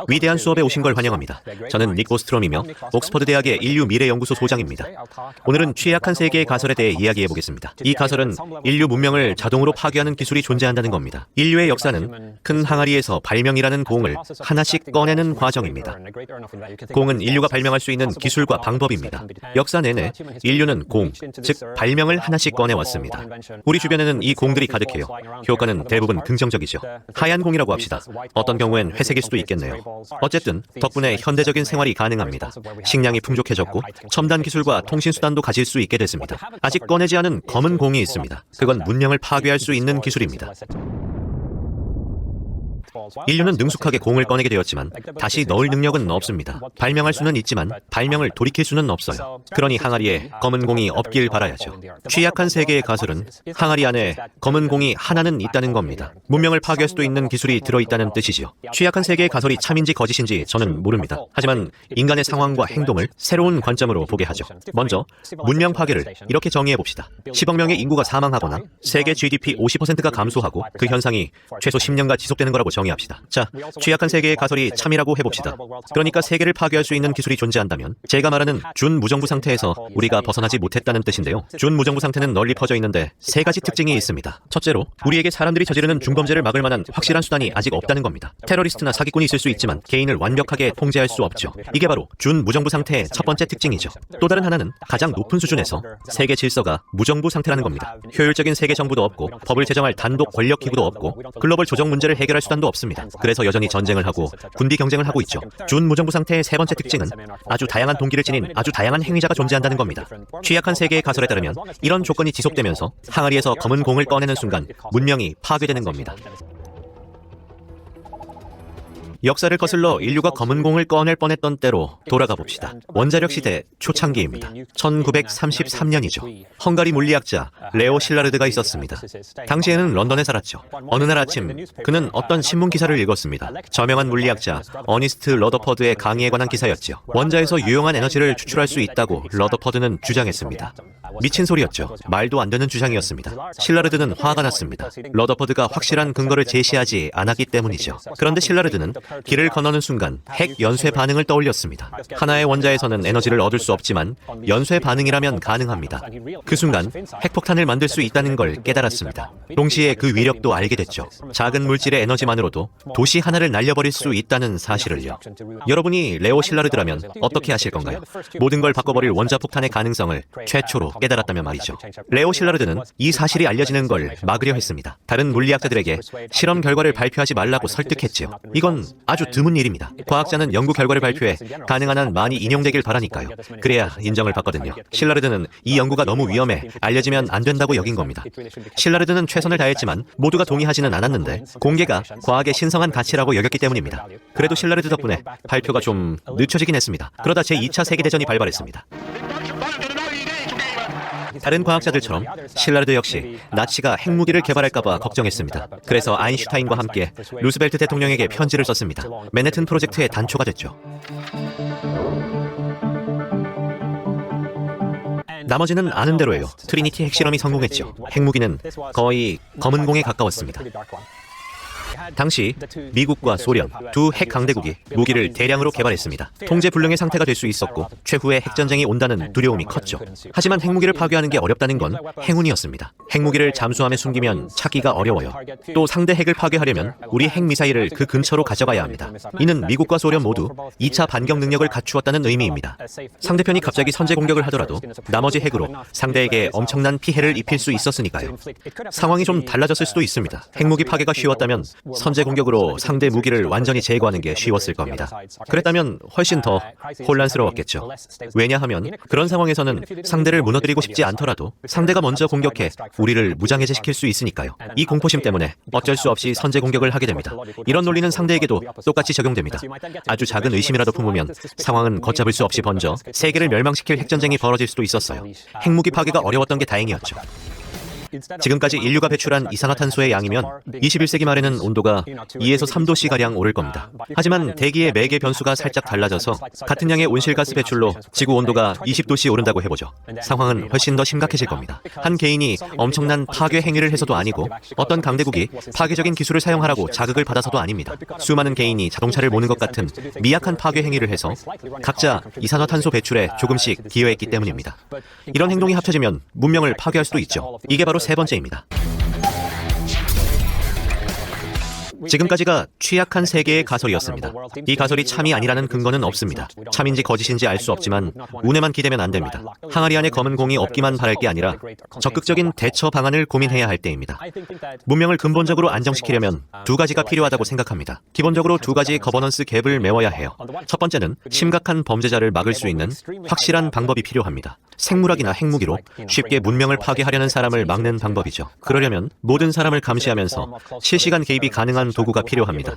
위대한 수업에 오신 걸 환영합니다. 저는 닉 보스트롬이며 옥스퍼드 대학의 인류 미래 연구소 소장입니다. 오늘은 취약한 세계의 가설에 대해 이야기해 보겠습니다. 이 가설은 인류 문명을 자동으로 파괴하는 기술이 존재한다는 겁니다. 인류의 역사는 큰 항아리에서 발명이라는 공을 하나씩 꺼내는 과정입니다. 공은 인류가 발명할 수 있는 기술과 방법입니다. 역사 내내 인류는 공, 즉 발명을 하나씩 꺼내왔습니다. 우리 주변에는 이 공들이 가득해요. 효과는 대부분 긍정적이죠. 하얀 공이라고 합시다. 어떤 경우엔 회색일 수도 있겠네요. 어쨌든 덕분에 현대적인 생활이 가능합니다. 식량이 풍족해졌고 첨단 기술과 통신수단도 가질 수 있게 됐습니다. 아직 꺼내지 않은 검은 공이 있습니다. 그건 문명을 파괴할 수 있는 기술입니다. 인류는 능숙하게 공을 꺼내게 되었지만 다시 넣을 능력은 없습니다. 발명할 수는 있지만 발명을 돌이킬 수는 없어요. 그러니 항아리에 검은 공이 없길 바라야죠. 취약한 세계의 가설은 항아리 안에 검은 공이 하나는 있다는 겁니다. 문명을 파괴할 수도 있는 기술이 들어있다는 뜻이지요. 취약한 세계의 가설이 참인지 거짓인지 저는 모릅니다. 하지만 인간의 상황과 행동을 새로운 관점으로 보게 하죠. 먼저 문명 파괴를 이렇게 정의해봅시다. 10억 명의 인구가 사망하거나 세계 GDP 50%가 감소하고 그 현상이 최소 10년간 지속되는 거라고 정의합시다. 자, 취약한 세계의 가설이 참이라고 해봅시다. 그러니까 세계를 파괴할 수 있는 기술이 존재한다면 제가 말하는 준무정부 상태에서 우리가 벗어나지 못했다는 뜻인데요. 준무정부 상태는 널리 퍼져 있는데 세 가지 특징이 있습니다. 첫째로 우리에게 사람들이 저지르는 중범죄를 막을 만한 확실한 수단이 아직 없다는 겁니다. 테러리스트나 사기꾼이 있을 수 있지만 개인을 완벽하게 통제할 수 없죠. 이게 바로 준무정부 상태의 첫 번째 특징이죠. 또 다른 하나는 가장 높은 수준에서 세계 질서가 무정부 상태라는 겁니다. 효율적인 세계 정부도 없고 법을 제정할 단독 권력 기구도 없고 글로벌 조정 문제를 해결할 수단도 없습니다. 그래서 여전히 전쟁을 하고 군비 경쟁을 하고 있죠. 준무정부 상태의 세 번째 특징은 아주 다양한 동기를 지닌 아주 다양한 행위자가 존재한다는 겁니다. 취약한 세계의 가설에 따르면 이런 조건이 지속되면서 항아리에서 검은 공을 꺼내는 순간 문명이 파괴되는 겁니다. 역사를 거슬러 인류가 검은 공을 꺼낼 뻔했던 때로 돌아가 봅시다. 원자력 시대 초창기입니다. 1933년이죠. 헝가리 물리학자 레오 실라르드가 있었습니다. 당시에는 런던에 살았죠. 어느 날 아침 그는 어떤 신문 기사를 읽었습니다. 저명한 물리학자 어니스트 러더퍼드의 강의에 관한 기사였죠. 원자에서 유용한 에너지를 추출할 수 있다고 러더퍼드는 주장했습니다. 미친 소리였죠. 말도 안 되는 주장이었습니다. 실라르드는 화가 났습니다. 러더퍼드가 확실한 근거를 제시하지 않았기 때문이죠. 그런데 실라르드는 길을 건너는 순간 핵 연쇄 반응을 떠올렸습니다. 하나의 원자에서는 에너지를 얻을 수 없지만 연쇄 반응이라면 가능합니다. 그 순간 핵폭탄을 만들 수 있다는 걸 깨달았습니다. 동시에 그 위력도 알게 됐죠. 작은 물질의 에너지만으로도 도시 하나를 날려버릴 수 있다는 사실을요. 여러분이 레오 실라르드라면 어떻게 하실 건가요? 모든 걸 바꿔버릴 원자폭탄의 가능성을 최초로 깨달았다면 말이죠. 레오 실라르드는 이 사실이 알려지는 걸 막으려 했습니다. 다른 물리학자들에게 실험 결과를 발표하지 말라고 설득했지요. 이건 아주 드문 일입니다. 과학자는 연구 결과를 발표해 가능한 한 많이 인용되길 바라니까요. 그래야 인정을 받거든요. 실라르드는 이 연구가 너무 위험해 알려지면 안 된다고 여긴 겁니다. 실라르드는 최선을 다했지만 모두가 동의하지는 않았는데 공개가 과학의 신성한 가치라고 여겼기 때문입니다. 그래도 실라르드 덕분에 발표가 좀 늦춰지긴 했습니다. 그러다 제2차 세계대전이 발발했습니다. 다른 과학자들처럼 실라르드 역시 나치가 핵무기를 개발할까봐 걱정했습니다. 그래서 아인슈타인과 함께 루스벨트 대통령에게 편지를 썼습니다. 맨해튼 프로젝트의 단초가 됐죠. 나머지는 아는 대로예요. 트리니티 핵실험이 성공했죠. 핵무기는 거의 검은 공에 가까웠습니다. 당시 미국과 소련 두 핵 강대국이 무기를 대량으로 개발했습니다. 통제불능의 상태가 될 수 있었고 최후의 핵전쟁이 온다는 두려움이 컸죠. 하지만 핵무기를 파괴하는 게 어렵다는 건 행운이었습니다. 핵무기를 잠수함에 숨기면 찾기가 어려워요. 또 상대 핵을 파괴하려면 우리 핵미사일을 그 근처로 가져가야 합니다. 이는 미국과 소련 모두 2차 반격 능력을 갖추었다는 의미입니다. 상대편이 갑자기 선제 공격을 하더라도 나머지 핵으로 상대에게 엄청난 피해를 입힐 수 있었으니까요. 상황이 좀 달라졌을 수도 있습니다. 핵무기 파괴가 쉬웠다면 선제 공격으로 상대 무기를 완전히 제거하는 게 쉬웠을 겁니다. 그랬다면 훨씬 더 혼란스러웠겠죠. 왜냐하면 그런 상황에서는 상대를 무너뜨리고 싶지 않더라도 상대가 먼저 공격해 우리를 무장해제시킬 수 있으니까요. 이 공포심 때문에 어쩔 수 없이 선제 공격을 하게 됩니다. 이런 논리는 상대에게도 똑같이 적용됩니다. 아주 작은 의심이라도 품으면 상황은 걷잡을 수 없이 번져 세계를 멸망시킬 핵전쟁이 벌어질 수도 있었어요. 핵무기 파괴가 어려웠던 게 다행이었죠. 지금까지 인류가 배출한 이산화탄소의 양이면 21세기 말에는 온도가 2에서 3도씨가량 오를 겁니다. 하지만 대기의 매개 변수가 살짝 달라져서 같은 양의 온실가스 배출로 지구 온도가 20도씨 오른다고 해보죠. 상황은 훨씬 더 심각해질 겁니다. 한 개인이 엄청난 파괴 행위를 해서도 아니고 어떤 강대국이 파괴적인 기술을 사용하라고 자극을 받아서도 아닙니다. 수많은 개인이 자동차를 모는 것 같은 미약한 파괴 행위를 해서 각자 이산화탄소 배출에 조금씩 기여했기 때문입니다. 이런 행동이 합쳐지면 문명을 파괴할 수도 있죠. 이게 바로 세 번째입니다. 지금까지가 취약한 세계의 가설이었습니다. 이 가설이 참이 아니라는 근거는 없습니다. 참인지 거짓인지 알 수 없지만 운에만 기대면 안 됩니다. 항아리 안에 검은 공이 없기만 바랄 게 아니라 적극적인 대처 방안을 고민해야 할 때입니다. 문명을 근본적으로 안정시키려면 두 가지가 필요하다고 생각합니다. 기본적으로 두 가지 거버넌스 갭을 메워야 해요. 첫 번째는 심각한 범죄자를 막을 수 있는 확실한 방법이 필요합니다. 생물학이나 핵무기로 쉽게 문명을 파괴하려는 사람을 막는 방법이죠. 그러려면 모든 사람을 감시하면서 실시간 개입이 가능한 도구가 필요합니다.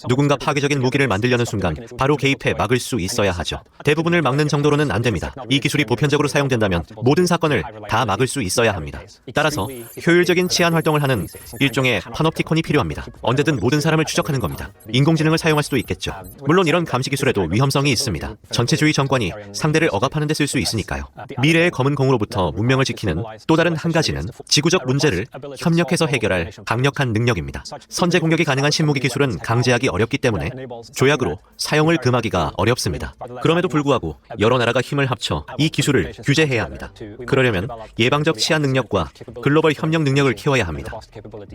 누군가 파괴적인 무기를 만들려는 순간 바로 개입해 막을 수 있어야 하죠. 대부분을 막는 정도로는 안 됩니다. 이 기술이 보편적으로 사용된다면 모든 사건을 다 막을 수 있어야 합니다. 따라서 효율적인 치안 활동을 하는 일종의 파놉티콘이 필요합니다. 언제든 모든 사람을 추적하는 겁니다. 인공지능을 사용할 수도 있겠죠. 물론 이런 감시 기술에도 위험성이 있습니다. 전체주의 정권이 상대를 억압하는 데 쓸 수 있으니까요. 미래의 검은 공으로부터 문명을 지키는 또 다른 한 가지는 지구적 문제를 협력해서 해결할 강력한 능력입니다. 선제 공격이 가능한 신무기 기술은 강제하기 어렵기 때문에 조약으로 사용을 금하기가 어렵습니다. 그럼에도 불구하고 여러 나라가 힘을 합쳐 이 기술을 규제해야 합니다. 그러려면 예방적 치안 능력과 글로벌 협력 능력을 키워야 합니다.